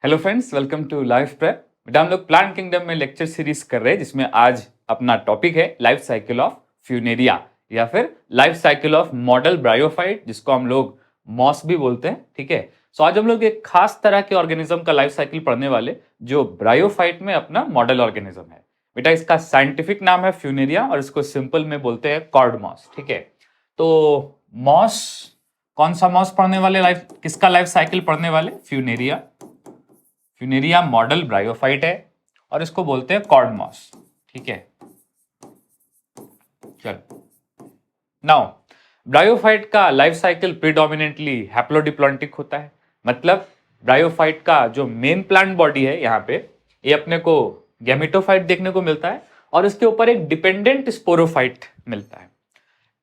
Hello friends, welcome to Life Prep. बेटा हम लोग प्लांट किंगडम में लेक्चर सीरीज कर रहे हैं जिसमें आज अपना टॉपिक है लाइफ साइकिल ऑफ फ्यूनेरिया या फिर life cycle of model bryophyte, जिसको हम लोग मॉस भी बोलते हैं। ठीक है, सो आज हम लोग एक खास तरह के ऑर्गेनिज्म का लाइफ साइकिल पढ़ने वाले जो ब्रायोफाइट में अपना मॉडल ऑर्गेनिज्म है। बेटा इसका साइंटिफिक नाम है फ्यूनेरिया और इसको सिंपल में बोलते हैं कॉर्ड मॉस। ठीक है, तो मॉस कौन सा मॉस पढ़ने वाले, लाइफ किसका लाइफ साइकिल पढ़ने वाले? फ्यूनेरिया। फ्यूनेरिया मॉडल ब्रायोफाइट है और इसको बोलते हैं कॉर्ड मॉस। ठीक है, चलो नाउ ब्रायोफाइट का लाइफ साइकिल प्रीडोमिनेंटली हैप्लोडिप्लॉन्टिक होता है। मतलब ब्रायोफाइट का जो मेन प्लांट बॉडी है यहाँ पे, ये अपने को गैमेटोफाइट देखने को मिलता है और इसके ऊपर एक डिपेंडेंट स्पोरोफाइट मिलता है।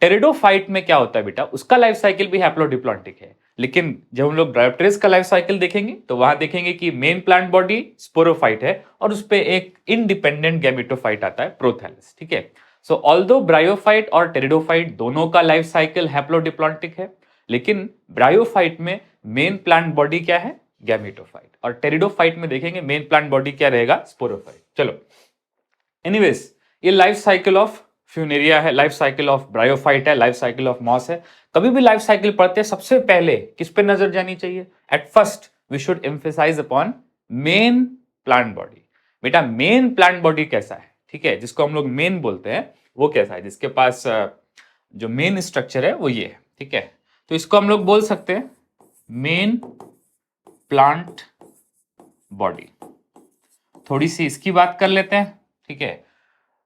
टेरिडोफाइट में क्या होता है बेटा, उसका लाइफ साइकिल भी हैप्लोडिप्लॉन्टिक है, लेकिन जब हम लोग ब्रायोप्टेरिस का लाइफ साइकिल देखेंगे तो वहां देखेंगे कि मेन प्लांट बॉडी स्पोरोफाइट है और उस पे एक इंडिपेंडेंट गैमेटोफाइट आता है, प्रोथैलस। ठीक है, सो ऑल्दो ब्रायोफाइट और टेरिडोफाइट दोनों का लाइफ साइकिल हैप्लोडिप्लॉन्टिक है, लेकिन ब्रायोफाइट में मेन प्लांट बॉडी क्या है? गैमेटोफाइट। और टेरिडोफाइट में देखेंगे मेन प्लांट बॉडी क्या रहेगा? स्पोरोफाइट। चलो एनीवेज, ये लाइफ साइकिल ऑफ फ्यूनेरिया है, लाइफ साइकिल ऑफ ब्रायोफाइट है, लाइफ साइकिल ऑफ मॉस है। कभी भी लाइफ साइकिल पढ़ते हैं सबसे पहले किस पे नजर जानी चाहिए? At first we should emphasise upon main plant body. बेटा मेन प्लांट बॉडी कैसा है? ठीक है, जिसको हम लोग मेन बोलते हैं वो कैसा है? जिसके पास जो मेन स्ट्रक्चर है वो ये है। ठीक है, तो इसको हम लोग बोल सकते हैं मेन प्लांट बॉडी। थोड़ी सी इसकी बात कर लेते हैं। ठीक है,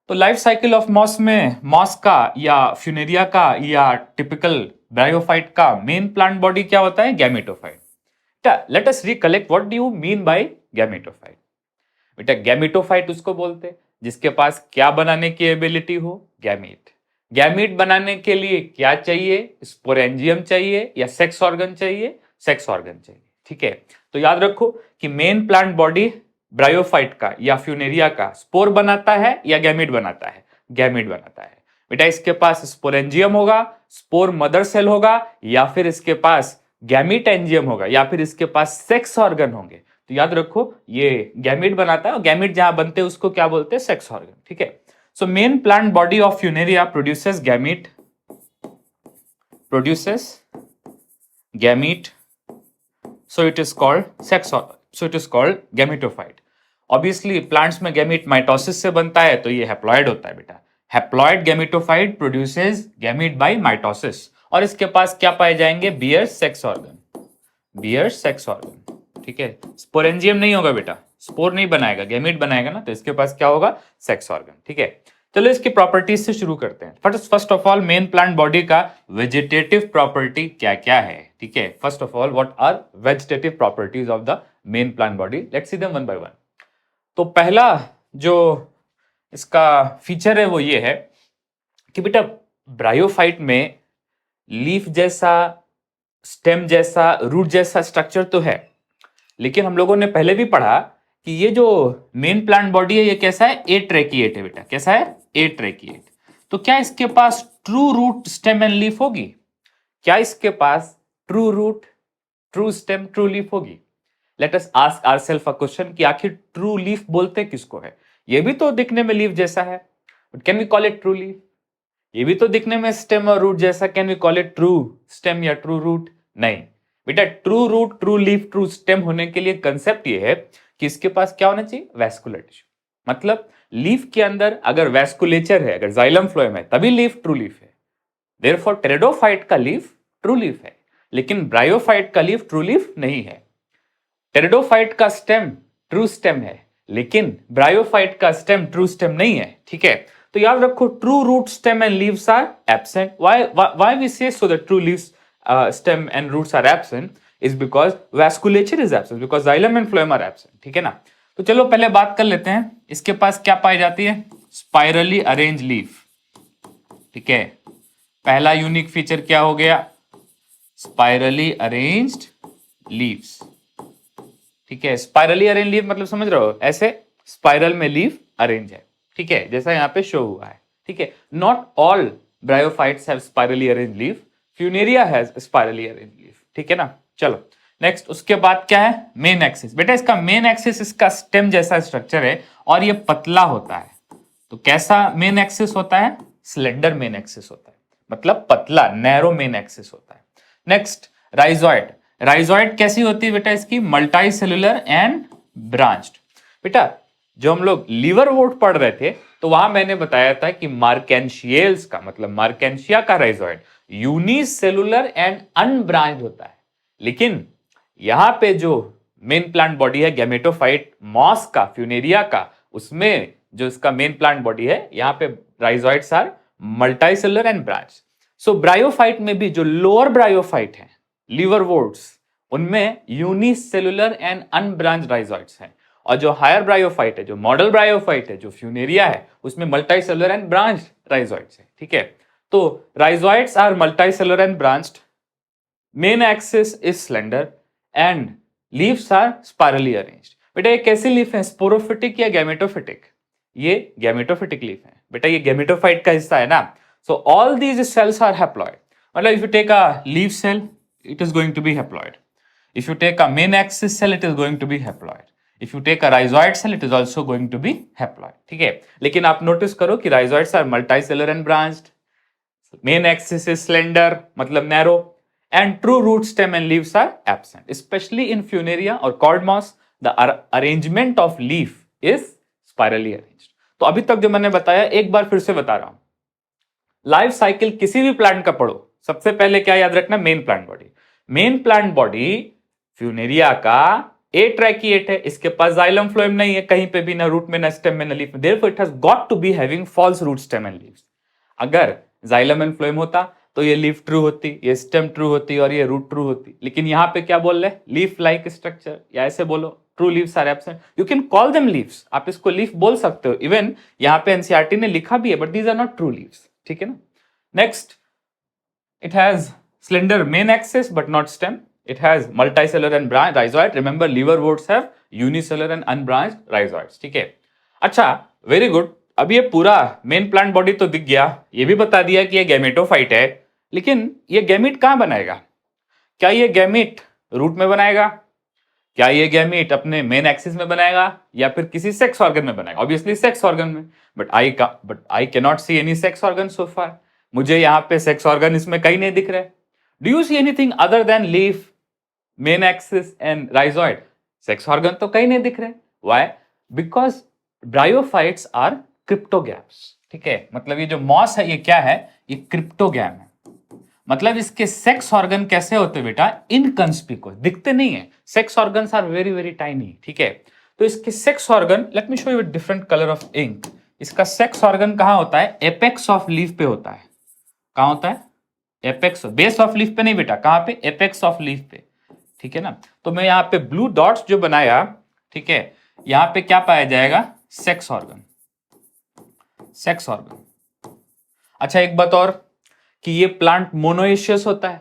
तो लाइफ साइकिल ऑफ मॉस में मॉस का या फ्यूनेरिया का या टिपिकल ब्रायोफाइट का मेन प्लांट बॉडी क्या होता है? Gametophyte. Let us recollect, what do you mean by gametophyte? बेटा गैमेटोफाइट उसको बोलते हैं जिसके पास क्या बनाने की एबिलिटी हो? गैमीट। गैमीट बनाने के लिए क्या चाहिए? स्पोरेंजियम चाहिए या सेक्स ऑर्गन चाहिए? सेक्स ऑर्गन चाहिए। ठीक है, तो याद रखो कि मेन प्लांट बॉडी ब्रायोफाइट का या फ्यूनेरिया का स्पोर बनाता है या गैमीट बनाता है? गैमीट बनाता है। बेटा इसके पास स्पोरेंजियम होगा, स्पोर मदर सेल होगा, या फिर इसके पास गैमीट एंजियम होगा, या फिर इसके पास सेक्स ऑर्गन होंगे। तो याद रखो ये गैमीट बनाता है और गैमीट जहां बनते हैं उसको क्या बोलते हैं? Sex organ. ठीक है, so main plant body of Funaria produces gamete, so it is called sex organ, so it is called gametophyte. Obviously plants में गैमीट माइटोसिस से बनता है तो ये हैप्लॉइड होता है बेटा। Haploid gametophyte produces gamete by mitosis और इसके पास क्या पाए जाएंगे? Bear sex organ, bear sex organ. ठीक है, स्पोरेंजियम नहीं होगा बेटा, स्पोर नहीं बनाएगा, गैमीट बनाएगा ना, तो इसके पास क्या होगा? Sex organ. ठीक है, चलो इसकी प्रॉपर्टीज से शुरू करते हैं। First of all main plant body का वेजिटेटिव प्रॉपर्टी क्या क्या है? ठीक है, first of all what are vegetative properties of the main plant body? Let's see them one by one. तो पहला जो इसका फीचर है वो ये है कि बेटा ब्रायोफाइट में लीफ जैसा, स्टेम जैसा, रूट जैसा स्ट्रक्चर तो है, लेकिन हम लोगों ने पहले भी पढ़ा कि ये जो मेन प्लांट बॉडी है ये कैसा है? ए ट्रैकिएट है बेटा। कैसा है? ए ट्रैकिएट। तो क्या इसके पास true root, stem and leaf होगी? क्या इसके पास true root, true stem, true leaf होगी? Let us ask ourselves a question कि आखिर ट्रू लीफ बोलते किसको है? ये भी तो दिखने में लीफ जैसा है, but can we call it true leaf? ये भी तो दिखने में स्टेम और रूट जैसा, can we call it true stem या ट्रू रूट? नहीं बेटा, true root, true leaf, true stem होने के लिए कंसेप्ट ये है कि इसके पास क्या होना चाहिए? Vascular tissue. मतलब लीफ के अंदर अगर वैस्कुलेचर है, अगर जाइलम फ्लोएम है, तभी लीफ ट्रू लीफ है। देयरफॉर टेरिडोफाइट का लीफ ट्रू लीफ है, लेकिन ब्रायोफाइट का लीफ ट्रू लीफ नहीं है। टेरिडोफाइट का स्टेम ट्रू स्टेम है, लेकिन ब्रायोफाइट का स्टेम ट्रू स्टेम नहीं है। ठीक है, तो याद रखो true root, stem and leaves are absent. Why we say so that true leaves, stem and roots are absent is because vasculature is absent, because xylem and phloem are absent. ठीक है ना, तो चलो पहले बात कर लेते हैं इसके पास क्या पाई जाती है? Spirally arrange leaf. ठीक है, पहला यूनिक फीचर क्या हो गया? Spirally arranged leaves. ठीक है, स्पाइरली अरेंज लीफ मतलब समझ रहे हो, ऐसे स्पाइरल में लीफ अरेंज है। ठीक है, जैसा यहाँ पे शो हुआ है। ठीक है, not all bryophytes have spirally arrange leaf, Funaria has spirally arrange leaf. ठीक है ना, चलो नेक्स्ट उसके बाद क्या है, मेन एक्सिस। बेटा इसका मेन एक्सिस इसका स्टेम जैसा स्ट्रक्चर है और ये पतला होता है। तो कैसा मेन एक्सिस होता है, स्लेंडर मेन एक्सिस होता है, मतलब पतला नैरो मेन एक्सिस होता है। Next rhizoid. राइजॉइड कैसी होती है बेटा, इसकी मल्टी सेलुलर एंड ब्रांच्ड। बेटा जो हम लोग लीवर वोट पढ़ रहे थे तो वहां मैंने बताया था कि मार्केंशियल्स का मतलब मार्केंशिया का राइजॉइड यूनिसेलुलर एंड अनब्रांच्ड होता है, लेकिन यहां पे जो मेन प्लांट बॉडी है गैमेटोफाइट मॉस का, फ्यूनेरिया का, उसमें जो इसका मेन प्लांट बॉडी है यहां पे rhizoids are multicellular and branch. So bryophyte में भी जो लोअर ब्रायोफाइट है लीवरवोर्ट्स, उनमें यूनिसेलुलर एंड अनब्रांच राइजॉइड्स हैं, और जो हायर ब्रायोफाइट है, जो मॉडल ब्रायोफाइट है, जो फ्यूनेरिया है, उसमें मल्टीसेलुलर एंड ब्रांच राइजॉइड्स है। ठीक है, तो rhizoids are multicellular and branched, main axis is slender and leaves are spirally arranged. बेटा ये कैसी लीफ है, स्पोरोफिटिक या गैमेटोफिटिक? ये गैमेटोफिटिक लीफ है। बेटा ये गैमेटोफाइट का हिस्सा है ना, so all these cells are haploid. मतलब if you take a leaf cell it is going to be haploid. If you take a main axis cell it is going to be haploid. If you take a rhizoid cell it is also going to be haploid. ठीक है, लेकिन आप notice करो कि rhizoids are multicellular and branched, main axis is slender मतलब narrow, and true root stem and leaves are absent. Especially in Funaria or cord moss the arrangement of leaf is spirally arranged. तो अभी तक जो मैंने बताया एक बार फिर से बता रहा हूं, लाइफ साइकिल किसी भी प्लांट का पढ़ो, सबसे पहले क्या याद रखना, main plant body. Main plant body Funaria का ए ट्रैकिएट है, इसके पास जाइलम फ्लोएम नहीं है कहीं पे भी, ना रूट में, ना स्टेम में, ना लीफ में, therefore it has got to be having false root stem and leaves. अगर जाइलम एंड फ्लोएम होता तो ये लीफ ट्रू होती, ये स्टेम ट्रू होती और ये रूट ट्रू होती, लेकिन यहां पे क्या बोल रहे, लीफ लाइक स्ट्रक्चर, या ऐसे बोलो true leaves are absent. You can call them leaves, आप इसको लीफ बोल सकते हो, इवन यहां पे एनसीईआरटी ने लिखा भी है, but these are not true leaves. ठीक है ना। Next, it has slender main axis but not stem. It has multicellular and branch rhizoid. Remember, liverworts have unicellular and unbranched rhizoids. ठीक है, अच्छा, वेरी गुड। अब ये पूरा मेन प्लांट बॉडी तो दिख गया, ये भी बता दिया कि ये गैमेटोफाइट है, लेकिन ये गैमीट कहां बनाएगा? क्या ये गैमीट रूट में बनाएगा? क्या ये गैमीट अपने मेन एक्सिस में बनाएगा या फिर किसी सेक्स ऑर्गन में बनाएगा? ऑब्वियसली सेक्स ऑर्गन में, but I can not see any sex organ so far. मुझे यहां पे सेक्स ऑर्गन इसमें कहीं नहीं दिख रहे। Do you see anything other than leaf, main axis and rhizoid? Sex organ तो कहीं नहीं दिख रहे। Why? Because bryophytes are cryptogams. ठीक है, मतलब ये जो मॉस है ये क्या है, ये क्रिप्टोगैम है। मतलब इसके सेक्स ऑर्गन कैसे होते बेटा, इनकंस्पिकुअस, दिखते नहीं है। Sex organs are very very tiny. ठीक है, तो इसके sex organ, let me show you different colour of ink. इसका सेक्स ऑर्गन कहां होता है, एपेक्स ऑफ लीफ पे होता है। कहां होता है? एपेक्स, बेस ऑफ लीफ पे नहीं बेटा, कहां पे? एपेक्स ऑफ लीफ पे। ठीक है ना, तो मैं यहां पे ब्लू डॉट्स जो बनाया, ठीक है, यहां पे क्या पाया जाएगा, सेक्स ऑर्गन, सेक्स ऑर्गन। अच्छा एक बात और, कि ये प्लांट मोनोएशियस होता है,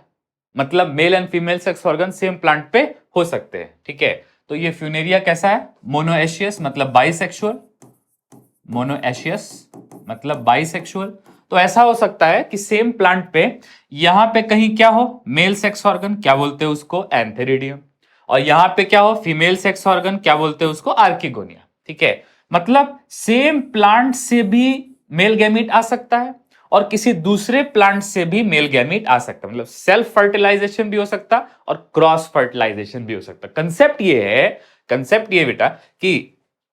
मतलब male and female sex organ same plant पे हो सकते हैं। ठीक है, तो ये फ्यूनेरिया कैसा है, मोनोएशियस मतलब बाइसेक्सुअल, मोनोएशियस मतलब बाइसेक्सुअल। तो ऐसा हो सकता है कि सेम प्लांट पे यहां पे कहीं क्या हो, मेल सेक्स ऑर्गन, क्या बोलते हैं उसको, एंथेरिडियम, और यहां पे क्या हो, फीमेल सेक्स ऑर्गन, क्या बोलते हैं उसको, आर्किगोनिया। ठीक है, मतलब सेम प्लांट से भी मेल गैमीट आ सकता है और किसी दूसरे प्लांट से भी मेल गैमीट आ सकता है, मतलब सेल्फ फर्टिलाइजेशन भी हो सकता और क्रॉस फर्टिलाइजेशन भी हो सकता। कंसेप्ट ये है, कंसेप्ट ये बेटा कि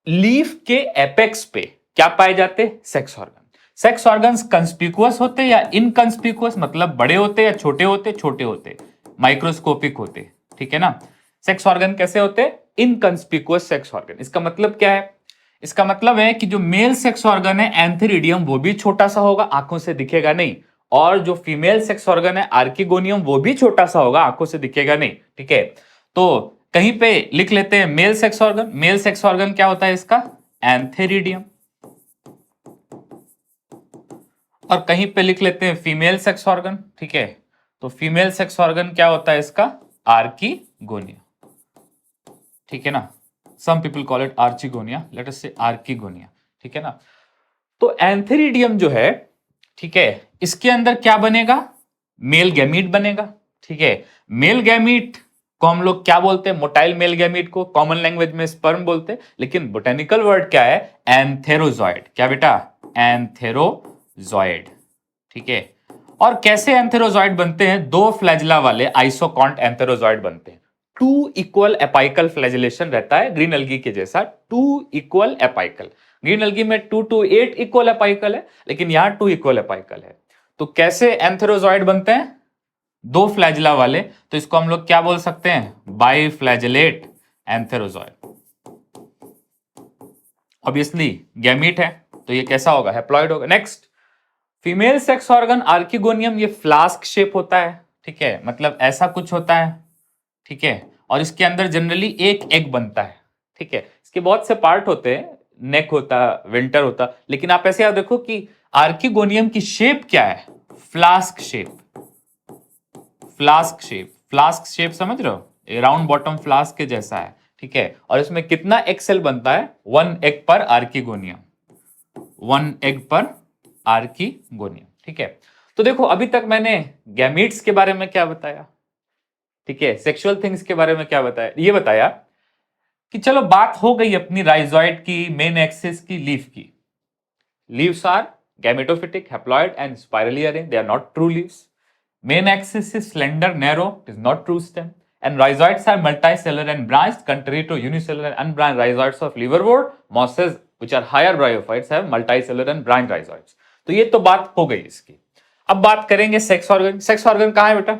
लीफ के एपेक्स पे क्या पाए जाते, sex organ. Sex organs conspicuous होते या इनकंस्पिकुअस, मतलब बड़े होते या छोटे होते, छोटे होते, माइक्रोस्कोपिक होते। ठीक है ना। सेक्स ऑर्गन कैसे होते, इनकंस्पिकुअस सेक्स ऑर्गन। इसका मतलब क्या है, इसका मतलब है कि जो मेल सेक्स ऑर्गन है एंथेरिडियम, वो भी छोटा सा होगा, आंखों से दिखेगा नहीं, और जो फीमेल सेक्स ऑर्गन है आर्किगोनियम, वो भी छोटा सा होगा, आंखों से दिखेगा नहीं। ठीक है, तो कहीं पे लिख लेते हैं mail sex organ. Mail sex organ क्या होता है इसका, एंथेरिडियम, और कहीं पे लिख लेते हैं फीमेल सेक्स ऑर्गन। ठीक है, तो फीमेल सेक्स ऑर्गन क्या होता है इसका, आर्किगोनिया। ठीक है ना, some people call it archegonia, let us say archegonia. ठीक है ना, तो एंथेरिडियम जो है, ठीक है, इसके अंदर क्या बनेगा, मेल गैमीट बनेगा। ठीक है, मेल गैमीट को हम लोग क्या बोलते हैं? मोटाइल मेल गैमीट को कॉमन लैंग्वेज में स्पर्म बोलते हैं, लेकिन बोटेनिकल वर्ड क्या है? एंथेरोजॉइड। क्या बेटा? एंथेरोजॉइड। ठीक है। और कैसे एंथेरोजॉइड बनते हैं? दो फ्लैजिला वाले आइसोकॉन्ट एंथेरोजॉइड बनते हैं। टू इक्वल एपाइकल फ्लैजिलेशन रहता है ग्रीन एल्गी के जैसा, two equal apical. Green algae में 2 to 8 इक्वल एपाइकल है, लेकिन यहां 2 इक्वल एपाइकल है। तो कैसे एंथेरोजॉइड बनते हैं? दो फ्लैजिला वाले, तो इसको हम लोग क्या बोल सकते हैं? By flagellate antherozoid. Obviously gamete है, तो ये कैसा होगा? हैप्लॉइड होगा। Next, female sex organ archegonium, ये फ्लास्क शेप होता है। ठीक है, मतलब ऐसा कुछ होता है। ठीक है, और इसके अंदर जनरली एक एग बनता है। ठीक है, इसके बहुत से पार्ट होते हैं, नेक होता, वेंटर होता, लेकिन आप ऐसे याद रखो कि आर्किगोनियम की शेप क्या है? Flask shape. Flask shape, flask shape समझ रहे हो? राउंड बॉटम फ्लास्क के जैसा है। ठीक है, और इसमें कितना एग सेल बनता है? 1 एग पर आर्किगोनियम, 1 एग पर आर्किगोनियम। ठीक है, तो देखो अभी तक मैंने गैमीट्स के बारे में क्या बताया? ठीक है, सेक्सुअल थिंग्स के बारे में क्या बताया? ये बताया कि चलो बात हो गई अपनी राइजॉइड की, मेन एक्सिस की, लीफ की। Leaves are gametophytic, haploid and spirally arranged, they are not true leaves. Main axis is slender, narrow, it is not true stem. And rhizoids are multicellular and branched, contrary to unicellular and unbranched rhizoids of liverwort. Mosses, which are higher bryophytes, have multicellular and branched rhizoids. तो ये तो बात हो गई इसकी। अब बात करेंगे सेक्स ऑर्गन। सेक्स ऑर्गन कहाँ है बेटा?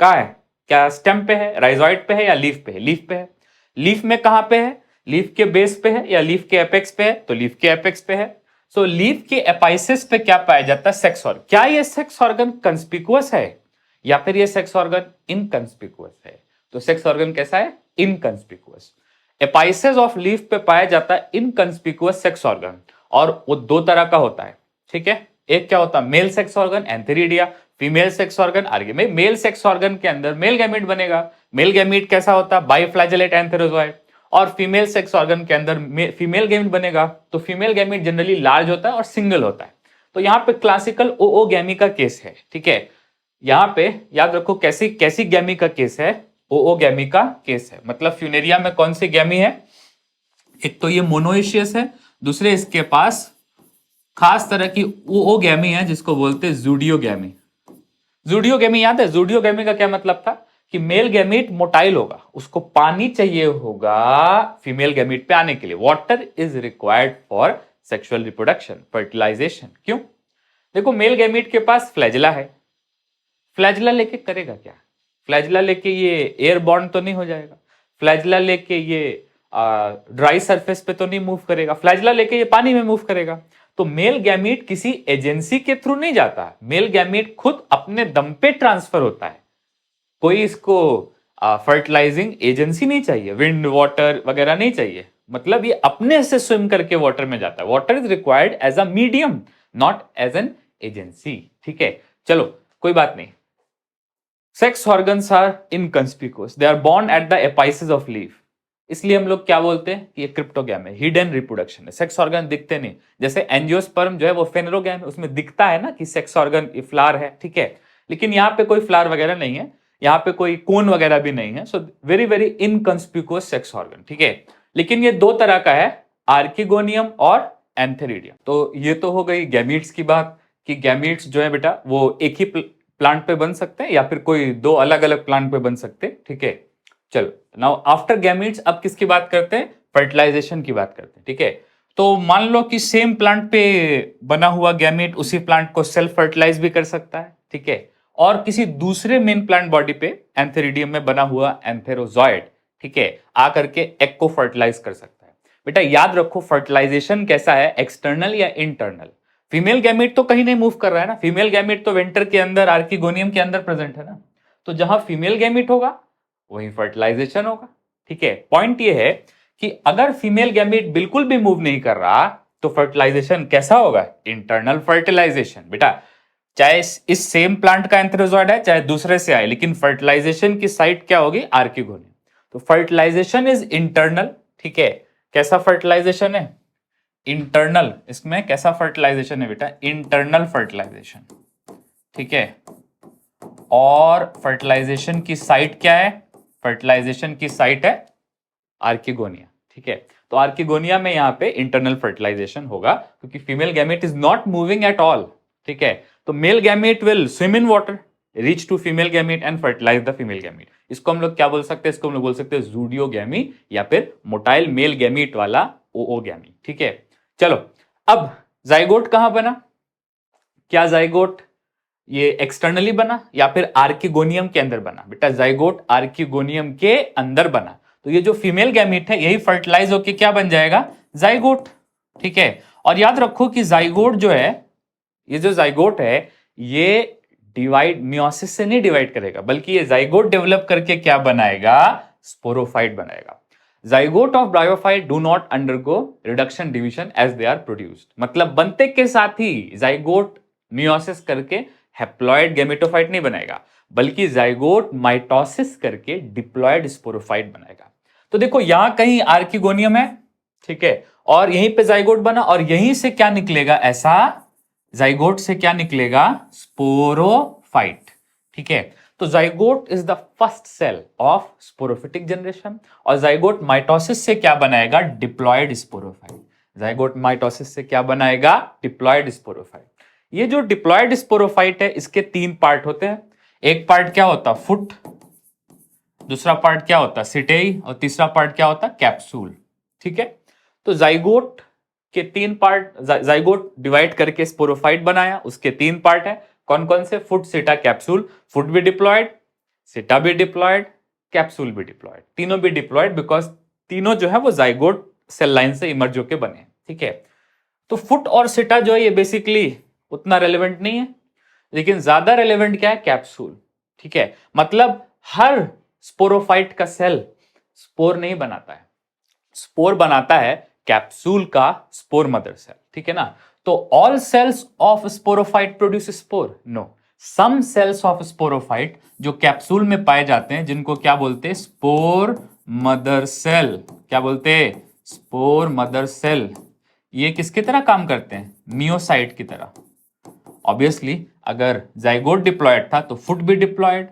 कहाँ है? क्या स्टेम पे है, राइजॉइड पे है, या लीफ पे है? लीफ पे है। लीफ में कहाँ पे है? लीफ के बेस पे है या लीफ के एपेक्स पे है? तो लीफ के एपेक्स पे है। सो लीफ के एपाइसिस पे क्या पाया जाता है? Sex organ. क्या ये सेक्स ऑर्गन कंस्पिकुअस है या फिर ये सेक्स ऑर्गन इनकंस्पिकुअस है? तो सेक्स ऑर्गन कैसा है? इनकंस्पिकुअस। एपाइसिस ऑफ लीफ पे पाया जाता है इनकंस्पिकुअस सेक्स ऑर्गन, और वो दो तरह का होता है। ठीक है, एक क्या होता है? Male sex organ antheridia, female sex organ आर्गे में। मेल सेक्स ऑर्गन के अंदर मेल गैमीट बनेगा। मेल गैमीट कैसा होता है? Biflagellate antherozoid. और फीमेल सेक्स ऑर्गन के अंदर फीमेल गैमीट बनेगा, तो फीमेल गैमीट जनरली लार्ज होता है और सिंगल होता है। तो यहां पे क्लासिकल ओओगैमी का केस है। ठीक है, यहां पे याद रखो कैसी कैसी गैमी का केस है? ओओगैमी का केस है। मतलब फ्यूनेरिया में कौन सी गैमी है? एक तो ये मोनोइशियस है, दूसरे इसके पास खास तरह की ओओगैमी है जिसको बोलते हैं जूडियोगैमी। जूडियोगैमी याद है? जूडियोगैमी का क्या मतलब था? कि मेल गैमीट मोटाइल होगा, उसको पानी चाहिए होगा फीमेल गैमीट पे आने के लिए। Water is required for sexual reproduction, fertilization. क्यों? देखो मेल गैमीट के पास फ्लैजिला है, फ्लैजिला लेके करेगा क्या? फ्लैजिला लेके ये एयरबॉर्न तो नहीं हो जाएगा, फ्लैजिला लेके ये ड्राई सरफेस पे तो नहीं मूव करेगा, फ्लैजिला लेके ये पानी में मूव करेगा। तो मेल गैमीट किसी एजेंसी के थ्रू नहीं जाता, मेल गैमीट खुद अपने दम पे ट्रांसफर होता है। कोई इसको फर्टिलाइजिंग एजेंसी नहीं चाहिए, विंड वाटर वगैरह नहीं चाहिए। मतलब ये अपने से स्विम करके वाटर में जाता है। Water is required as a medium, not as an agency. ठीक है, चलो कोई बात नहीं। Sex organs are inconspicuous, they are borne at the apices of leaf. इसलिए हम लोग क्या बोलते हैं कि ये क्रिप्टोगैम है, हिडन रिप्रोडक्शन है। सेक्स ऑर्गन दिखते नहीं, जैसे एंजियोस्पर्म जो है वो फेनरोगैम है, उसमें दिखता है ना कि सेक्स ऑर्गन फ्लावर है। ठीक है, लेकिन यहाँ पे कोई फ्लावर वगैरह नहीं है, यहाँ पे कोई कोन वगैरह भी नहीं है। So very very inconspicuous sex organ. ठीक है, लेकिन ये दो तरह का है, आर्किगोनियम और एंथेरिडियम। तो ये तो हो गई गैमीट्स की बात कि गैमीट्स जो है बेटा वो एक ही प्लांट पे बन सकते हैं या फिर कोई दो अलग अलग प्लांट पे बन सकते हैं। ठीक है, चलो नाउ आफ्टर गैमीट्स अब किसकी बात करते हैं? फर्टिलाइजेशन की बात करते हैं। ठीक है, तो मान लो कि सेम प्लांट पे बना हुआ गैमीट उसी प्लांट को सेल्फ फर्टिलाइज भी कर सकता है। ठीक है, और किसी दूसरे मेन प्लांट बॉडी पे एंथेरिडियम में बना हुआ एंथेरोजॉइड, ठीक है, आकर के एग को फर्टिलाइज कर सकता है। बेटा याद रखो फर्टिलाइजेशन कैसा है, एक्सटर्नल या इंटरनल। फीमेल गैमीट तो कहीं नहीं मूव कर रहा है ना, फीमेल गैमीट तो वेंटर के अंदर आर्किगोनियम के अंदर प्रेजेंट है ना। तो जहां फीमेल गैमीट होगा वहीं फर्टिलाइजेशन होगा। ठीक है, पॉइंट ये है कि अगर फीमेल गैमीट बिल्कुल भी मूव नहीं कर रहा तो फर्टिलाइजेशन कैसा होगा? Internal fertilization. बेटा चाहे इस सेम प्लांट का एंथेरोजॉइड है चाहे दूसरे से आए, लेकिन फर्टिलाइजेशन की साइट क्या होगी? आर्किगोनियम। तो फर्टिलाइजेशन इज इंटरनल। ठीक है, कैसा फर्टिलाइजेशन है? इंटरनल। इसमें कैसा फर्टिलाइजेशन है बेटा? Internal fertilisation. ठीक है, और फर्टिलाइजेशन की साइट क्या है? फर्टिलाइजेशन की साइट है आर्किगोनिया, ठीक है। तो आर्किगोनिया में यहाँ पे इंटरनल फर्टिलाइजेशन होगा क्योंकि female gamete is not moving at all, ठीक है। तो male gamete will swim in water, reach to female gamete and fertilise the female gamete. इसको हम लोग क्या बोल सकते हैं, इसको हम लोग बोल सकते हैं जूडियोगैमी या फिर मोटाइल मेल गैमेट वाला ओओगैमी, ठीक है। चलो अब जाइगोट कहां बना, क्या जाइगोट ये एक्सटर्नली बना या फिर आर्किगोनियम के अंदर बना? बेटा जाइगोट आर्किगोनियम के अंदर बना। तो ये जो फीमेल गैमीट है यही फर्टिलाइज होके क्या बन जाएगा, जाइगोट, ठीक है। और याद रखो कि जाइगोट जो है, ये जो जाइगोट है ये डिवाइड मियोसिस से नहीं डिवाइड करेगा, बल्कि ये जाइगोट डेवलप करके क्या बनाएगा, स्पोरोफाइट बनाएगा। Zygote of bryophyte do not undergo reduction division as they are produced. मतलब बनते के साथ ही जाइगोट मियोसिस करके हैप्लॉइड गैमेटोफाइट नहीं बनाएगा, बल्कि जाइगोट माइटोसिस करके डिप्लॉइड स्पोरोफाइट बनाएगा। तो देखो यहां कहीं आर्किगोनियम है, ठीक है, और यहीं पे जाइगोट बना और यहीं से क्या निकलेगा, ऐसा जाइगोट से क्या निकलेगा, स्पोरोफाइट, ठीक है। तो zygote is the first cell of sporophytic generation और जाइगोट माइटोसिस से क्या बनाएगा, डिप्लॉइड स्पोरोफाइट। जाइगोट माइटोसिस से क्या बनाएगा, डिप्लॉइड स्पोरोफाइट। ये जो डिप्लॉइड स्पोरोफाइट है इसके तीन पार्ट होते हैं। एक पार्ट क्या होता है, फुट, दूसरा पार्ट क्या होता है, सिटेई, और तीसरा पार्ट क्या होता है, कैप्सूल, ठीक है। तो जाइगोट के तीन पार्ट, जाइगोट डिवाइड करके स्पोरोफाइट बनाया, उसके तीन पार्ट है, कौन कौन से, फुट, सिटा, कैप्सूल। फुट भी डिप्लॉयड, सिटा भी डिप्लॉयड, कैप्सूल भी डिप्लॉयड, तीनों भी डिप्लॉयड बिकॉज तीनों जो है वो जाइगोट सेल लाइन से इमर्ज होके बने, ठीक है। तो फुट और सिटा जो है ये बेसिकली उतना रेलेवेंट नहीं है, लेकिन ज्यादा रेलेवेंट क्या है, कैप्सूल, ठीक है। मतलब हर स्पोरोफाइट का सेल स्पोर नहीं बनाता है, स्पोर बनाता है कैप्सूल का स्पोर मदर सेल, ठीक है ना। तो all cells of sporophyte produce spore, no, some cells of sporophyte जो कैप्सूल में पाए जाते हैं जिनको क्या बोलते हैं, स्पोर मदर सेल। क्या बोलते हैं, स्पोर मदर सेल। ये किसकी तरह काम करते हैं, मियोसाइट की तरह। ऑब्वियसली अगर जाइगोट डिप्लॉयड था तो फुट भी डिप्लॉयड,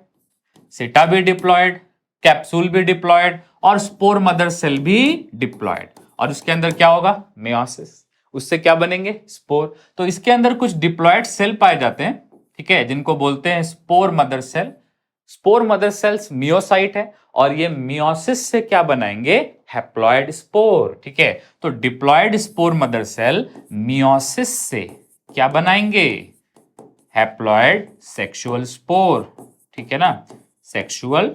सिटा भी डिप्लॉयड, कैप्सूल भी डिप्लॉयड और स्पोर मदर सेल भी डिप्लॉयड। और उसके अंदर क्या होगा, मेयोसिस, उससे क्या बनेंगे, स्पोर। तो इसके अंदर कुछ डिप्लॉयड सेल पाए जाते हैं, ठीक है, जिनको बोलते हैं spore mother cell. Spore mother cells meiocyte है और ये मियोसिस से क्या बनाएंगे, हैप्लॉयड स्पोर, ठीक है। तो diploid spore mother cell meiosis से क्या बनाएंगे, हैप्लॉयड सेक्सुअल स्पोर, ठीक है ना, सेक्सुअल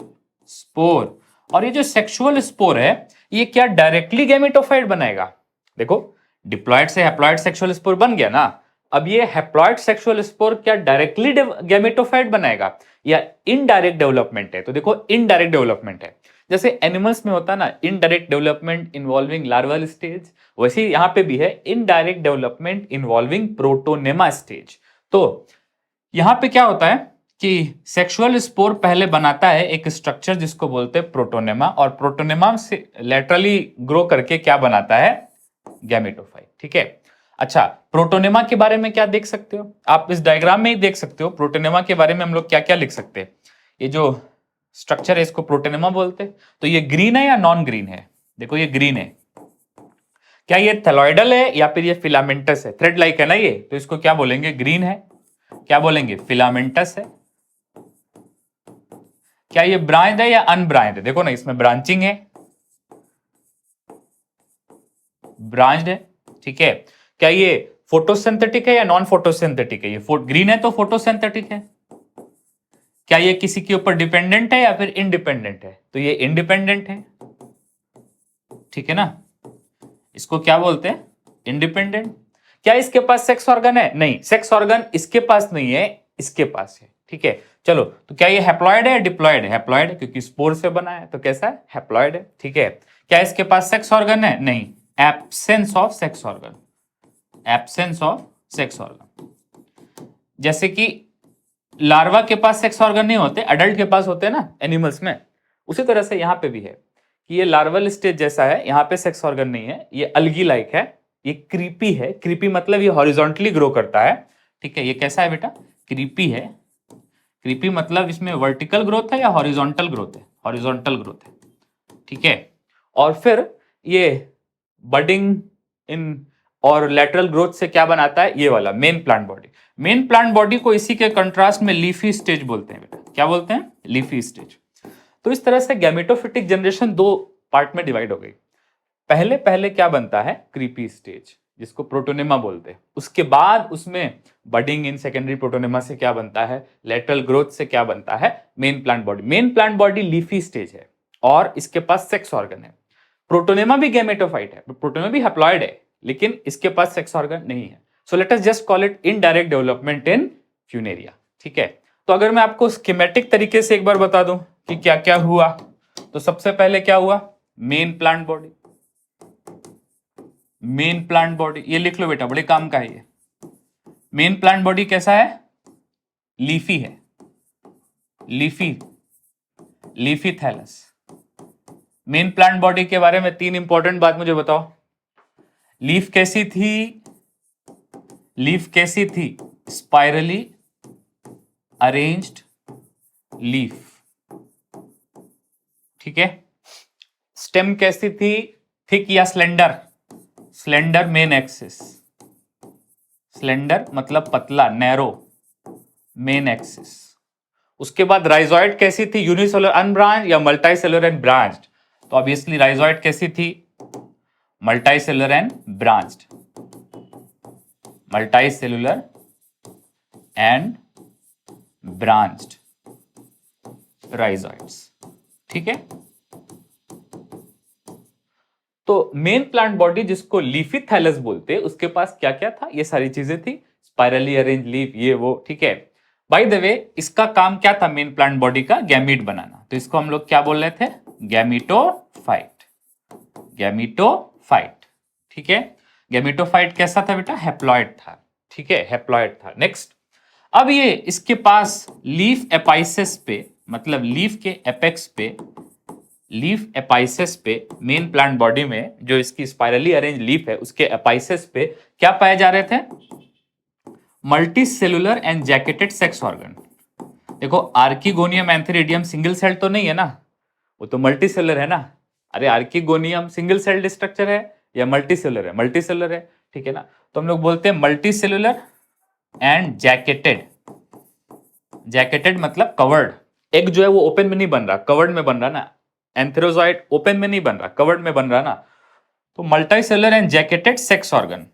स्पोर। और ये जो सेक्सुअल स्पोर है ये क्या डायरेक्टली गैमेटोफाइट बनाएगा, देखो डिप्लॉयड से हैप्लॉयड सेक्सुअल स्पोर बन गया ना, अब ये हैप्लॉयड सेक्सुअल स्पोर क्या डायरेक्टली गैमेटोफाइट बनाएगा या इनडायरेक्ट डेवलपमेंट है? तो देखो इनडायरेक्ट डेवलपमेंट है, जैसे एनिमल्स में होता ना indirect development involving larval stage, वैसे यहां पे भी है indirect development involving protonema stage. तो यहां पे क्या होता है कि सेक्सुअल स्पोर पहले बनाता है एक स्ट्रक्चर जिसको बोलते हैं प्रोटोनेमा, और प्रोटोनेमा से लेटरली ग्रो करके क्या बनाता है, गैमेटोफाइट, ठीक है। अच्छा, प्रोटोनेमा के बारे में क्या देख सकते हो आप, इस डायग्राम में ही देख सकते हो प्रोटोनेमा के बारे में हम लोग क्या क्या लिख सकते हैं। ये जो स्ट्रक्चर है इसको प्रोटोनेमा बोलते हैं। तो ये ग्रीन है या नॉन ग्रीन है, देखो ये ग्रीन है, क्या ये थैलॉइडल है या फिर ये फिलामेंटस है, थ्रेड लाइक है ना ये, तो इसको क्या बोलेंगे, ग्रीन है। क्या बोलेंगे, फिलामेंटस है। क्या ये ब्रांच है या अनब्रांच है, देखो ना इसमें ब्रांचिंग है, ब्रांच्ड है, ठीक है। क्या ये फोटोसिंथेटिक है या नॉन फोटोसिंथेटिक है, ये ग्रीन है तो फोटोसिंथेटिक है। क्या ये किसी के ऊपर डिपेंडेंट है या फिर इंडिपेंडेंट है, तो ये इंडिपेंडेंट है, ठीक है ना, इसको क्या बोलते हैं, इंडिपेंडेंट। क्या इसके पास सेक्स ऑर्गन है, नहीं, सेक्स ऑर्गन इसके पास नहीं है, इसके पास है, ठीक है। चलो, तो क्या ये हैप्लॉयड है, डिप्लॉयड है, हैप्लॉयड है क्योंकि स्पोर से बना है, तो कैसा है, हैप्लॉयड है, ठीक है। क्या इसके पास सेक्स ऑर्गन है, नहीं, absence of sex organ, absence of sex organ. जैसे कि लार्वा के पास सेक्स ऑर्गन नहीं होते, अडल्ट के पास होते हैं ना एनिमल्स में, उसी तरह से यहां पे भी है कि ये लार्वल स्टेज जैसा है, यहां पे सेक्स ऑर्गन नहीं है, ये अलगी लाइक है, ये क्रीपी है, क्रीपी मतलब ये हॉरिजॉन्टली ग्रो करता है, ठीक है। ये कैसा है बेटा, क्रीपी है, क्रीपी मतलब इसमें वर्टिकल ग्रोथ है या हॉरिजॉन्टल ग्रोथ है, हॉरिजॉन्टल ग्रोथ है, ठीक है। और फिर ये बडिंग इन और लेटरल ग्रोथ से क्या बनाता है, ये वाला main plant body. Main plant body को इसी के कंट्रास्ट में लीफी स्टेज बोलते हैं बेटा। क्या बोलते हैं? Leafy stage. तो इस तरह से गैमेटोफिटिक जनरेशन दो पार्ट में डिवाइड हो गई। पहले पहले क्या बनता है, क्रीपी स्टेज, जिसको प्रोटोनेमा बोलते हैं। उसके बाद उसमें बडिंग इन सेकेंडरी प्रोटोनेमा से क्या बनता है, लेटरल ग्रोथ से क्या बनता है, main plant body. Main plant body leafy stage है और इसके पास सेक्स ऑर्गन है। प्रोटोनेमा भी गैमेटोफाइट है, प्रोटोनेमा भी हैप्लॉइड है, लेकिन इसके पास सेक्स ऑर्गन नहीं है। So let us just call it indirect development in Funaria, ठीक है। तो अगर मैं आपको स्कीमेटिक तरीके से एक बार बता दूं कि क्या क्या हुआ, तो सबसे पहले क्या हुआ, main plant body. Main plant body ये लिख लो बेटा, बड़े काम का है ये। मेन प्लांट बॉडी कैसा है, लीफी है, leafy, leafy thallus. Main plant body के बारे में तीन इंपॉर्टेंट बात मुझे बताओ। लीफ कैसी थी, लीफ कैसी थी, स्पाइरली अरेंज्ड लीफ, ठीक है। स्टेम कैसी थी, थिक या slender, slender main axis, slender मतलब पतला, नैरो मेन एक्सिस। उसके बाद राइजॉइड कैसी थी, यूनिसेलुलर अनब्रांच या मल्टीसेलुलर एंड ब्रांच्ड। तो ऑब्वियसली राइजॉइड कैसी थी, multicellular and branched, multicellular and branched rhizoids, ठीक है। तो मेन प्लांट बॉडी जिसको लीफी थैलस बोलते हैं, उसके पास क्या क्या था, ये सारी चीजें थी, स्पाइरली अरेंज लीफ, ये वो, ठीक है। बाय द वे इसका काम क्या था मेन प्लांट बॉडी का, गैमीट बनाना। तो इसको हम लोग क्या बोल रहे थे, गैमीटोफाइट, गैमीटोफाइट, ठीक है। गैमीटोफाइट कैसा था बेटा, हैप्लॉइड था, ठीक है, हैप्लॉइड था। नेक्स्ट, अब ये इसके पास लीफ एपाइसेस पे, मतलब लीफ के एपेक्स पे, लीफ एपाइसेस पे, मेन प्लांट बॉडी में जो इसकी स्पाइरली अरेंज लीफ है, उसके एपाइसेस पे क्या पाए जा रहे थे, multi cellular and jacketed sex organ. देखो आर्किगोनियम एंथेरिडियम सिंगल सेल तो नहीं है ना, वो तो मल्टी सेलर है ना। अरे आर्किगोनियम सिंगल सेल्ड स्ट्रक्चर है या मल्टी सेलर है, मल्टी सेलर है, ठीक है ना। तो हम लोग बोलते हैं multi cellular and jacketed. Jacketed मतलब कवर्ड। एग जो है वो ओपन में नहीं बन रहा, कवर्ड में बन रहा ना। एंथेरोजॉइड ओपन में नहीं बन रहा, कवर्ड में बन रहा ना। तो multi cellular and jacketed sex organ.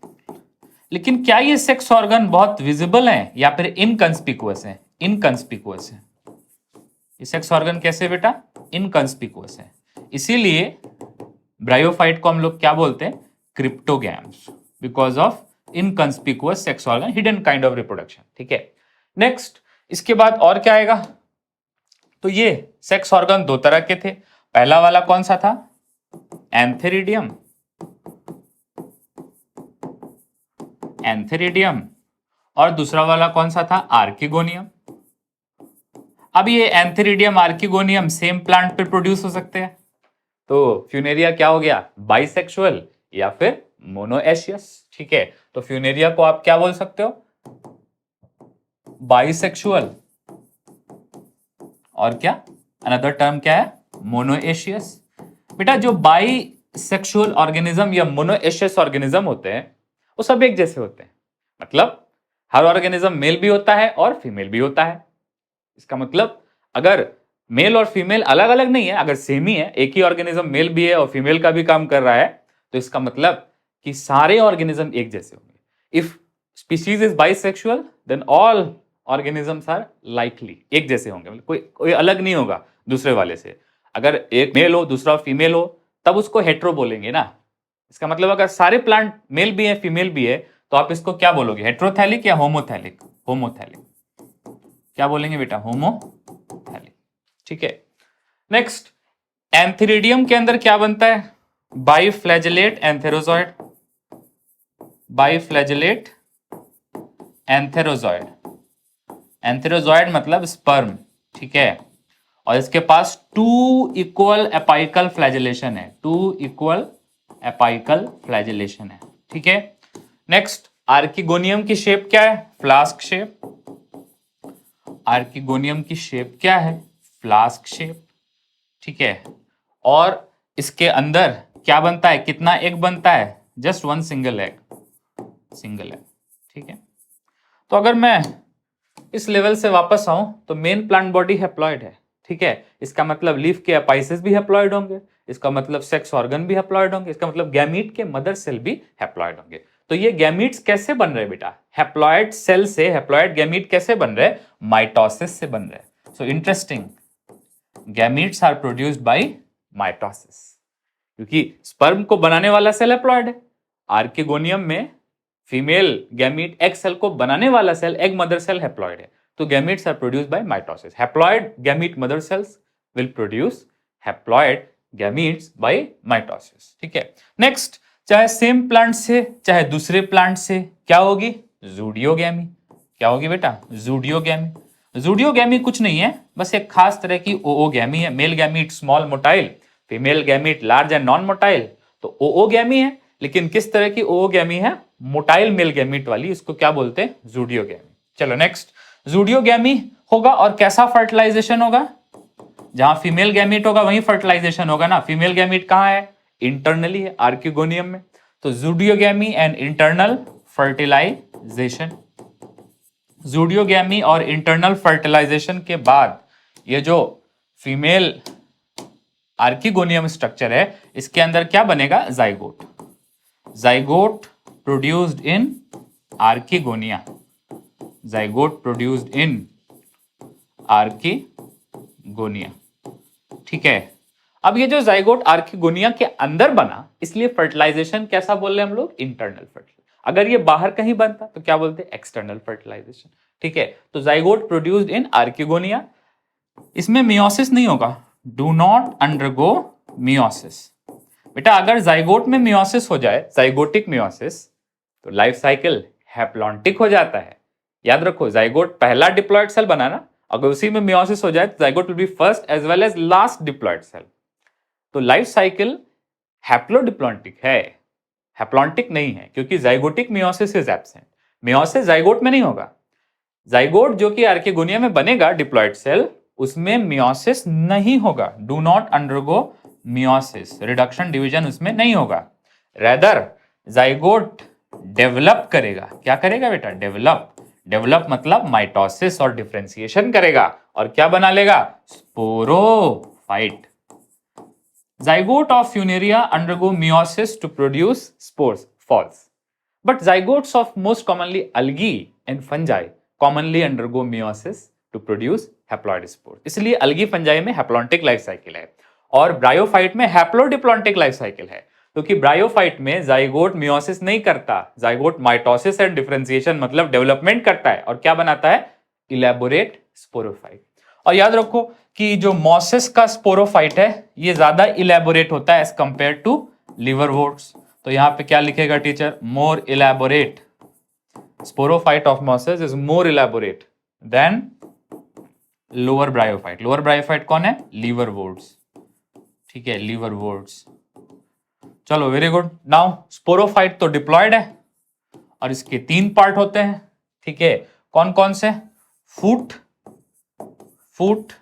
लेकिन क्या ये सेक्स ऑर्गन बहुत विजिबल है या फिर इनकंस्पिकुअस है, इनकंस्पिकुअस है। ये सेक्स ऑर्गन कैसे बेटा, इनकंस्पिकुअस है। इसीलिए ब्रायोफाइट को हम लोग क्या बोलते हैं, cryptogams, because of inconspicuous sex organ, hidden kind of reproduction, ठीक है। नेक्स्ट, इसके बाद और क्या आएगा, तो ये सेक्स ऑर्गन दो तरह के थे। पहला वाला कौन सा था, एंथेरिडियम, एंथेरिडियम, और दूसरा वाला कौन सा था, आर्किगोनियम। अब ये एंथेरिडियम आर्किगोनियम सेम प्लांट पे प्रोड्यूस हो सकते हैं। तो फ्यूनेरिया क्या हो गया, बाइसेक्सुअल या फिर मोनोएशियस, ठीक है। तो फ्यूनेरिया को आप क्या बोल सकते हो, बाइसेक्सुअल, और क्या अनदर टर्म क्या है, मोनोएशियस। बेटा जो बाइसेक्सुअल ऑर्गेनिज्म या मोनोएशियस ऑर्गेनिज्म होते हैं वो सब एक जैसे होते हैं। मतलब हर ऑर्गेनिज्म मेल भी होता है और फीमेल भी होता है। इसका मतलब अगर मेल और फीमेल अलग अलग नहीं है, अगर सेम ही है, एक ही ऑर्गेनिज्म मेल भी है और फीमेल का भी काम कर रहा है, तो इसका मतलब कि सारे ऑर्गेनिज्म एक जैसे होंगे। If species is bisexual then all organisms are likely, एक जैसे होंगे, मतलब कोई अलग नहीं होगा दूसरे वाले से। अगर एक मेल हो दूसरा फीमेल हो तब उसको हेट्रो बोलेंगे ना। इसका मतलब अगर सारे प्लांट मेल भी है फीमेल भी है तो आप इसको क्या बोलोगे, हेट्रोथैलिक या होमोथैलिक, होमोथैलिक। क्या बोलेंगे बेटा, होमोथैलिक, ठीक है। नेक्स्ट, एंथेरिडियम के अंदर क्या बनता है, बाइफ्लैजेलेट एंथेरोजॉइड, बाइफ्लैजेलेट एंथेरोजॉइड, एंथेरोजॉइड मतलब स्पर्म, ठीक है। और इसके पास टू इक्वल एपाइकल फ्लैजेलेशन है, टू इक्वल एपाइकल फ्लैजेलेशन है, ठीक है। नेक्स्ट, आर्किगोनियम की शेप क्या है, फ्लास्क शेप। आर्किगोनियम की शेप क्या है, फ्लास्क शेप, ठीक है, और इसके अंदर क्या बनता है, कितना एग बनता है, जस्ट वन सिंगल एग, ठीक है। तो अगर मैं इस लेवल से वापस आऊं तो मेन प्लांट बॉडी हैप्लॉइड है, ठीक है। इसका मतलब लीफ के अपाइसेस भी हैप्लॉइड होंगे, इसका मतलब सेक्स ऑर्गन भी हैप्लॉइड होंगे, इसका मतलब गैमीट के मदर सेल भी हैप्लॉइड होंगे। तो ये गैमीट्स कैसे बन रहे हैं बेटा, हैप्लॉइड सेल से हैप्लॉइड गैमीट कैसे बन रहे हैं, माइटोसिस से बन रहे हैं। So interesting, gametes are produced by mitosis, क्योंकि स्पर्म को बनाने वाला सेल हैप्लॉइड है। आर्किगोनियम में फीमेल गैमीट एग सेल को बनाने वाला cell egg mother cell haploid है, तो gametes are produced by mitosis. Haploid gamete mother cells will produce haploid gametes by mitosis, ठीक है। नेक्स्ट, चाहे सेम प्लांट से चाहे दूसरे प्लांट से क्या होगी, ज़ूडियोगैमी। क्या होगी बेटा, ज़ूडियोगैमी। ज़ूडियोगैमी कुछ नहीं है, बस एक खास तरह की ओओगैमी है। Male gamete small motile, female gamete large and non motile, तो ओओगैमी है। लेकिन किस तरह की ओओगैमी है, मोटाइल मेल गैमीट वाली, इसको क्या बोलते हैं, ज़ूडियोगैमी। चलो नेक्स्ट, ज़ूडियोगैमी होगा और कैसा फर्टिलाइजेशन होगा, जहां फीमेल गैमीट होगा वहीं फर्टिलाइजेशन होगा ना। फीमेल गैमीट कहां है, इंटरनली है, आर्किगोनियम में। तो ज़ूडियोगैमी एंड इंटरनल फर्टिलाइजेशन, ज़ूडियोगैमी और इंटरनल फर्टिलाइजेशन के बाद ये जो फीमेल आर्किगोनियम स्ट्रक्चर है, इसके अंदर क्या बनेगा, zygote. Zygote produced in archegonia, zygote produced in archegonia, ठीक है। अब ये जो जाइगोट आर्किगोनिया के अंदर बना, इसलिए फर्टिलाइजेशन कैसा बोल रहे हैं हम लोग, इंटरनल फर्टिलाइजेशन। अगर ये बाहर कहीं बनता तो क्या बोलते हैं, एक्सटर्नल फर्टिलाइजेशन, ठीक है। तो जाइगोट प्रोड्यूस्ड इन आर्किगोनिया, इसमें मियोसिस नहीं होगा, डू नॉट अंडरगो मियोसिस। बेटा अगर जाइगोट में मियोसिस हो जाए, जाइगोटिक मियोसिस, तो लाइफ साइकिल हैप्लॉन्टिक हो जाता है। याद रखो, जाइगोट पहला डिप्लॉयड सेल बनाना, अगर उसी में मियोसिस हो जाए तो zygote will be first as well as last diploid cell. तो लाइफ साइकिल हैप्लोडिप्लॉन्टिक है, हैप्लॉन्टिक नहीं है, क्योंकि zygotic meiosis is absent. Meiosis zygote में नहीं होगा। जाइगोट जो कि आर्किगोनिया में बनेगा डिप्लॉयड सेल, उसमें मियोसिस नहीं होगा, do not undergo meiosis, reduction division उसमें नहीं होगा। रेदर जाइगोट डेवलप करेगा, क्या करेगा बेटा, डेवलप। डेवलप मतलब माइटोसिस और डिफरेंशिएशन करेगा, और क्या बना लेगा, sporophyte. Zygote of Funaria undergo meiosis to produce spores. False. But zygotes of most commonly algae and fungi commonly undergo meiosis to produce haploid spores. इसलिए algae fungi में haplontic life cycle है और bryophyte में haplodiplontic life cycle है, क्योंकि bryophyte में zygote meiosis नहीं करता, जाइगोट माइटोसिस एंड डिफरेंशिएशन मतलब डेवलपमेंट करता है, और क्या बनाता है, इलेबोरेट स्पोरोफाइट। और याद रखो कि जो मॉसेस का स्पोरोफाइट है ये ज्यादा इलेबोरेट होता है एज कंपेयर टू लिवरवोर्ट्स। तो यहां पे क्या लिखेगा teacher, more elaborate, sporophyte of mosses is more elaborate than lower bryophyte. Lower bryophyte कौन है, लिवरवोर्ट्स, ठीक है, लिवरवोर्ट्स। चलो वेरी गुड। नाउ स्पोरोफाइट तो डिप्लॉयड है और इसके 3 पार्ट होते हैं, ठीक है, कौन कौन से, फूट, फूट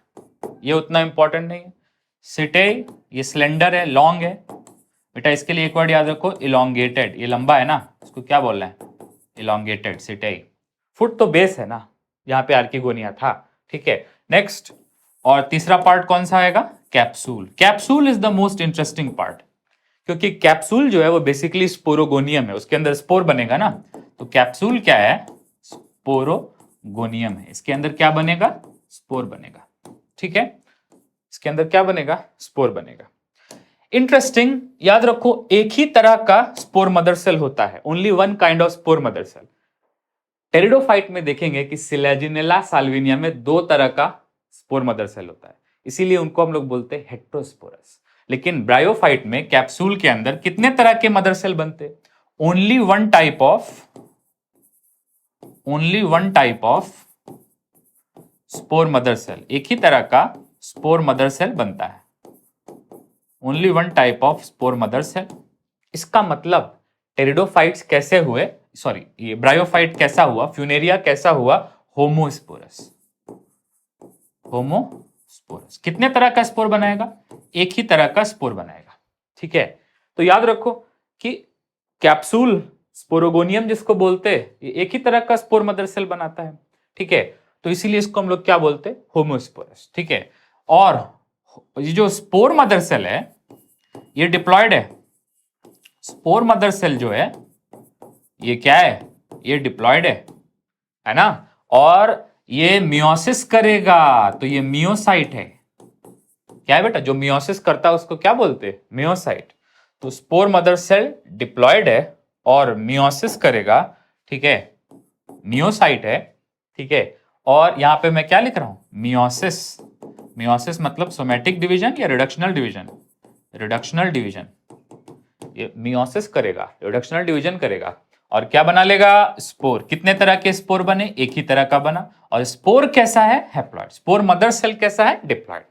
ये उतना इंपॉर्टेंट नहीं है, सिटे ये स्लेंडर है, लॉन्ग है। बेटा इसके लिए एक वर्ड याद रखो, इलोंगेटेड, ये लंबा है ना, इसको क्या बोल रहे हैं, इलोंगेटेड, सिटे। फुट तो बेस है ना, यहाँ पे आर्किगोनिया था, ठीक है। नेक्स्ट, और तीसरा पार्ट कौन सा आएगा, capsule. Capsule is the most interesting part, क्योंकि कैप्सूल जो है वो बेसिकली स्पोरोगोनियम है, उसके अंदर स्पोर बनेगा ना। तो कैप्सूल क्या है, स्पोरोगोनियम है, इसके अंदर क्या बनेगा, स्पोर बनेगा, ठीक है, इसके अंदर क्या बनेगा, स्पोर बनेगा। इंटरेस्टिंग, याद रखो एक ही तरह का स्पोर मदर सेल होता है, only one kind of spore mother cell. Pteridophyte में देखेंगे कि सिलेजिनेला साल्विनिया में 2 तरह का स्पोर मदर सेल होता है, इसीलिए उनको हम लोग बोलते हैं हेट्रोस्पोरस। लेकिन ब्रायोफाइट में कैप्सूल के अंदर कितने तरह के मदर सेल बनते, only one type of spore mother cell, एक ही तरह का स्पोर मदर सेल बनता है, only one type of spore mother cell. इसका मतलब टेरिडोफाइट्स कैसे हुए, सॉरी ये ब्रायोफाइट कैसा हुआ, फ्यूनेरिया कैसा हुआ, होमोस्पोरस, होमोस्पोरस, स्पोरस। कितने तरह का स्पोर बनाएगा? एक ही तरह का स्पोर बनाएगा। ठीक है, तो याद रखो कि कैप्सूल स्पोरोगोनियम जिसको बोलते हैं, ये एक ही तरह का स्पोर मदर सेल बनाता है। ठीक है, तो इसीलिए इसको हम लोग क्या बोलते हैं? होमोस्पोरस। ठीक है, और ये जो स्पोर मदर सेल है ये डिप्लॉयड है। स्पोर मदर सेल जो है ये क्या है? ये डिप्लॉयड है ना? और ये मियोसिस करेगा, तो ये मियोसाइट है। क्या है बेटा? जो मियोसिस करता है उसको क्या बोलते हैं? मियोसाइट। तो स्पोर मदर सेल डिप्लॉयड है और मियोसिस करेगा। ठीक है, मियोसाइट है। ठीक है, और यहां पे मैं क्या लिख रहा हूं? मियोसिस। मियोसिस मतलब सोमैटिक डिवीजन या रिडक्शनल डिवीजन? Reductional division. ये मियोसिस करेगा, रिडक्शनल डिवीजन करेगा और क्या बना लेगा? स्पोर। कितने तरह के स्पोर बने? एक ही तरह का बना। और स्पोर कैसा है? हैप्लॉइड। स्पोर मदर सेल कैसा है? डिप्लॉयड।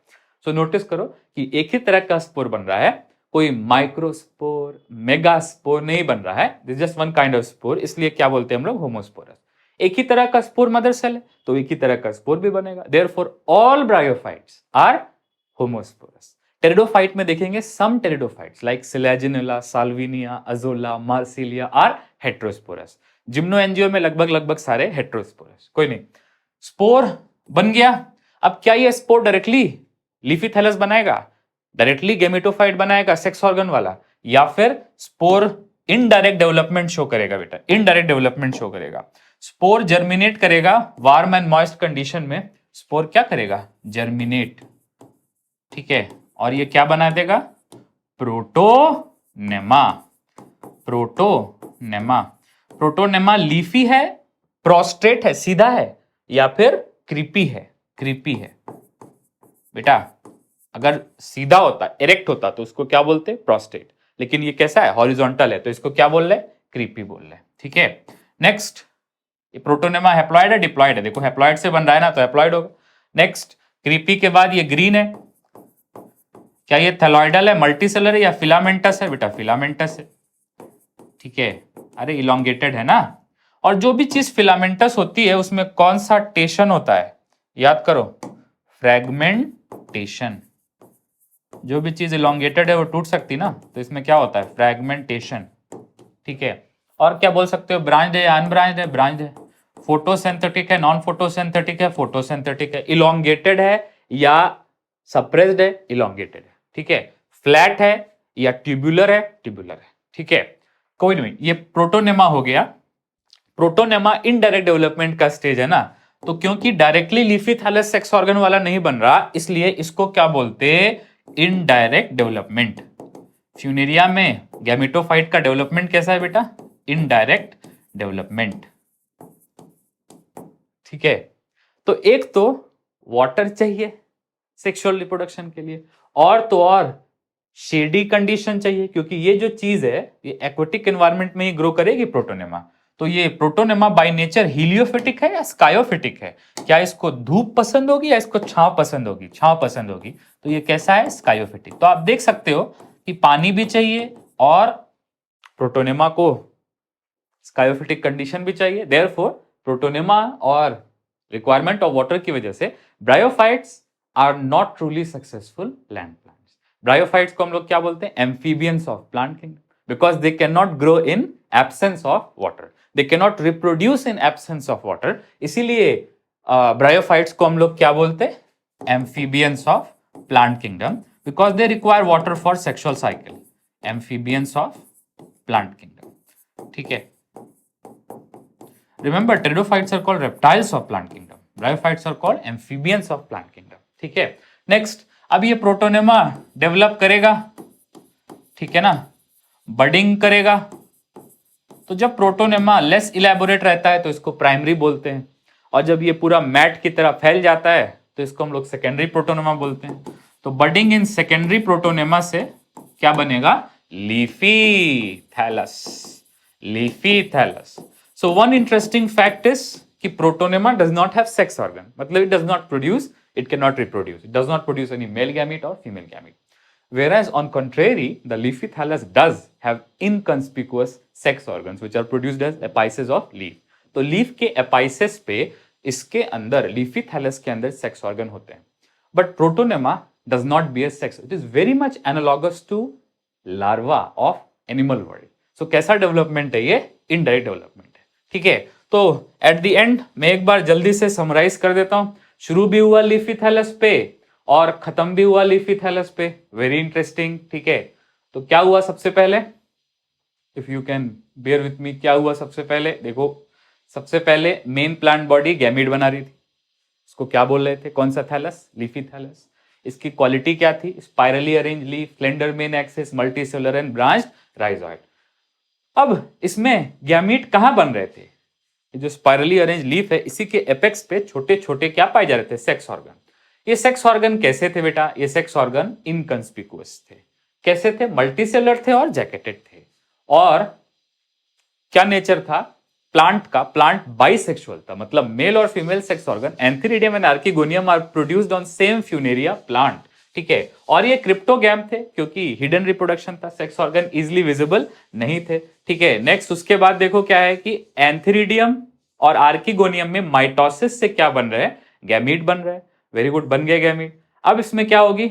सो नोटिस करो कि एक ही तरह का स्पोर बन रहा है, कोई माइक्रोस्पोर मेगास्पोर नहीं बन रहा है। This just one kind of spore, इसलिए क्या बोलते हैं हम लोग? होमोस्पोरस। एक ही तरह का स्पोर मदर सेल है तो एक ही तरह का स्पोर भी बनेगा। Therefore all bryophytes are homosporous. Pteridophyte में देखेंगे some pteridophytes like Selaginella, Salvinia, Azolla, Marsilea are heterosporous. Gymno angio में लगभग सारे हेट्रोस्पोरस। कोई नहीं, स्पोर बन गया। अब क्या ये स्पोर डायरेक्टली लीफी थैलस बनाएगा? डायरेक्टली गेमेटोफाइट बनाएगा सेक्स ऑर्गन वाला? या फिर स्पोर इनडायरेक्ट डेवलपमेंट शो करेगा? बेटा इनडायरेक्ट डेवलपमेंट शो करेगा। स्पोर जर्मिनेट करेगा वार्म एंड मॉइस्ट कंडीशन में। स्पोर क्या करेगा? जर्मिनेट। ठीक है, और ये क्या बना देगा? प्रोटोनेमा। प्रोटोनेमा। प्रोटोनेमा लीफी है, प्रोस्ट्रेट है, सीधा है, या फिर क्रीपी है? क्रीपी है। बेटा अगर सीधा होता, इरेक्ट होता तो उसको क्या बोलते? प्रोस्टेट। लेकिन ये कैसा है? हॉरिजॉन्टल है, तो इसको क्या बोल रहे? क्रीपी बोल रहे। ठीक है, नेक्स्ट, ये प्रोटोनेमा हैप्लॉइड है डिप्लॉइड है? देखो हैप्लॉइड से बन रहा है ना, तो हैप्लॉइड होगा। नेक्स्ट, क्रीपी के बाद ये ग्रीन है, क्या ये थैलॉइडल है, मल्टीसेलर है या फिलामेंटस है? बेटा फिलामेंटस है। ठीक है, अरे इलोंगेटेड है ना। और जो भी चीज फिलामेंटस होती है उसमें कौन सा टेशन होता है? याद करो, फ्रैगमेंटेशन। जो भी चीज इलोंगेटेड है वो टूट सकती ना, तो इसमें क्या होता है? फ्रैगमेंटेशन। ठीक है, और क्या बोल सकते हो? ब्रांच्ड है या अनब्रांच्ड है? ब्रांच्ड है। फोटोसिंथेटिक है, नॉन फोटोसिंथेटिक है? फोटोसिंथेटिक है। इलोंगेटेड है या सप्रेस्ड है? इलोंगेटेड है। ठीक है, फ्लैट है या ट्यूबुलर है? ट्यूबुलर है। ठीक है, कोई नहीं, ये प्रोटोनेमा हो गया। प्रोटोनेमा इनडायरेक्ट डेवलपमेंट का स्टेज है ना, तो क्योंकि directly leafy thallus sex organ वाला नहीं बन रहा, इसलिए इसको क्या बोलते? Indirect development. फ्यूनेरिया में गैमेटोफाइट का डेवलपमेंट कैसा है बेटा? Indirect development. ठीक है, तो एक तो वाटर चाहिए सेक्सुअल रिप्रोडक्शन के लिए, और तो और शेडी कंडीशन चाहिए, क्योंकि ये जो चीज है ये एक्वेटिक एनवायरनमेंट में ही ग्रो करेगी प्रोटोनेमा। तो ये प्रोटोनेमा बाय नेचर हीलियोफिटिक है या स्कायोफिटिक है? क्या इसको धूप पसंद होगी या इसको छांव पसंद होगी? छांव पसंद होगी, तो ये कैसा है? स्कायोफिटिक। तो आप देख सकते हो कि पानी भी चाहिए और प्रोटोनेमा को स्कायोफिटिक कंडीशन भी चाहिए। देयरफॉर प्रोटोनेमा और रिक्वायरमेंट ऑफ वाटर की वजह से bryophytes are not truly successful land plants. Bryophytes को हम लोग क्या बोलते हैं? Amphibians of plant kingdom, because they can not grow in absence of water, they can not reproduce in absence of water. इसीलिए ब्रायोफाइट्स को हम लोग क्या बोलते हैं? Amphibians of plant kingdom, because they require water for sexual cycle. Amphibians of plant kingdom. ठीक है, remember pteridophytes are called reptiles of plant kingdom, bryophytes are called amphibians of plant kingdom. ठीक है, नेक्स्ट, अब ये protonema develop करेगा, ठीक है ना, बडिंग करेगा। तो जब प्रोटोनेमा लेस इलेबोरेट रहता है तो इसको प्राइमरी बोलते हैं, और जब ये पूरा मैट की तरह फैल जाता है तो इसको हम लोग सेकेंडरी प्रोटोनेमा बोलते हैं। तो बडिंग इन सेकेंडरी प्रोटोनेमा से क्या बनेगा? Leafy thallus. Leafy thallus. So one interesting fact is कि protonema does not have sex organ, मतलब it does not produce, it cannot reproduce, it does not produce any male gamete or female gamete. Whereas on contrary, the leafy thallus does have inconspicuous sex organs which are produced as apices of leaf. तो leaf के apices पे इसके अंदर leafy thallus के अंदर sex organ होते हैं। But Protonema does not bear sex. It is very much analogous to larva of animal world. So कैसा डेवलपमेंट है ये? इनडायरेक्ट डेवलपमेंट है. ठीक है, तो एट द एंड मैं एक बार जल्दी से समराइज कर देता हूं. शुरू भी हुआ लीफी थैलस पे और खत्म भी हुआ लीफी थैलस पे. Very interesting. ठीक है, तो क्या हुआ सबसे पहले? If you can bear with me, क्या हुआ सबसे पहले? देखो, सबसे पहले मेन प्लांट बॉडी गैमीट बना रही थी. इसको क्या बोल रहे थे? कौन सा थैलस? Leafy thallus. इसकी क्वालिटी क्या थी? Spirally arrange leaf, slender main axis, multicellular and branched rhizoid. अब इसमें गैमीट कहां बन रहे थे? ये जो स्पाइरली अरेंज लीफ है, इसी के एपेक्स पे छोटे छोटे क्या पाए जा रहे थे? Sex organ. ये सेक्स ऑर्गन कैसे थे बेटा? ये सेक्स ऑर्गन इनकंस्पिकुअस थे. कैसे थे? मल्टीसेलर थे और जैकेटेड थे. और क्या नेचर था प्लांट का? प्लांट बाइसेक्सुअल था, मतलब मेल और female sex organ antheridium and archegonium are produced on same Funaria plant. ठीक है, और ये क्रिप्टोगैम थे क्योंकि हिडन रिप्रोडक्शन था, सेक्स ऑर्गन इजिली विजिबल नहीं थे. ठीक है, नेक्स्ट उसके बाद देखो क्या है कि एंथीरिडियम और आर्किगोनियम में माइटोसिस से क्या बन रहा है? गैमीट बन रहा है. वेरी गुड, बन गया गैमीट. अब इसमें क्या होगी?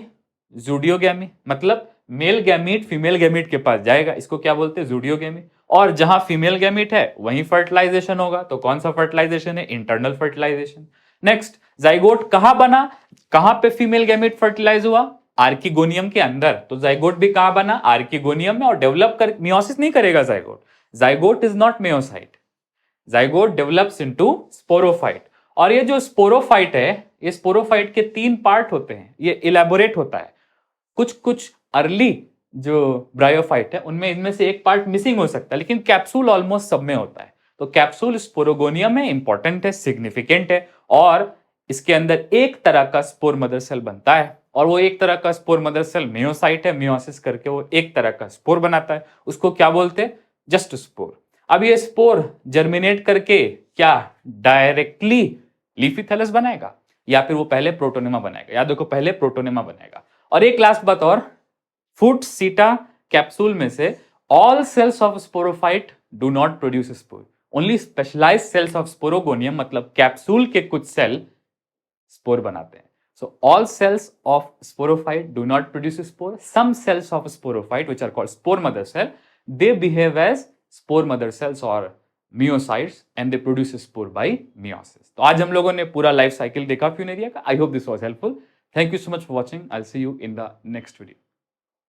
जूडियोगैमी, मतलब मेल गैमीट फीमेल गैमीट के पास जाएगा. इसको क्या बोलते हैं? जूडियोगैमी. और जहां फीमेल गैमीट है वहीं फर्टिलाइजेशन होगा. तो कौन सा फर्टिलाइजेशन है? Internal fertilisation. नेक्स्ट, जाइगोट कहां बना? कहां पे फीमेल गैमीट फर्टिलाइज हुआ? आर्किगोनियम के अंदर. तो जाइगोट भी कहां बना? आर्किगोनियम में. और डेवलप कर मियोसिस नहीं करेगा zygote. Zygote is not meiocyte. Zygote develops into sporophyte. और ये जो स्पोरोफाइट है, ये स्पोरोफाइट के 3 पार्ट होते हैं. ये इलेबोरेट होता है. कुछ कुछ अर्ली जो ब्रायोफाइट है उनमें इनमें से एक पार्ट मिसिंग हो सकता है, लेकिन कैप्सूल ऑलमोस्ट सब में होता है. तो कैप्सूल स्पोरोगोनियम में इंपॉर्टेंट है, सिग्निफिकेंट है. और इसके अंदर एक तरह का स्पोर मदर सेल बनता है, और वो एक तरह का स्पोर मदर सेल मियोसाइट है. मियोसिस करके वो एक तरह का स्पोर बनाता है. उसको क्या बोलते हैं? Just spore. अब ये स्पोर जर्मिनेट करके क्या डायरेक्टली लीफी थैलस बनाएगा, या फिर वो पहले प्रोटोनेमा बनाएगा? याद रखो, पहले प्रोटोनेमा बनाएगा. और एक लास्ट बात और, फूट सीटा कैप्सूल में से all cells of sporophyte do not produce spore. Only specialised cells of sporogonium, मतलब कैप्सूल के कुछ सेल स्पोर बनाते हैं. So all cells of sporophyte do not produce spore. Some cells of sporophyte which are called spore mother cell, they behave as spore mother cells or meiocytes and they produce spore by meiosis. तो आज हम लोगों ने पूरा life cycle देखा Funaria का. I hope this was helpful. Thank you so much for watching. I'll see you in the next video.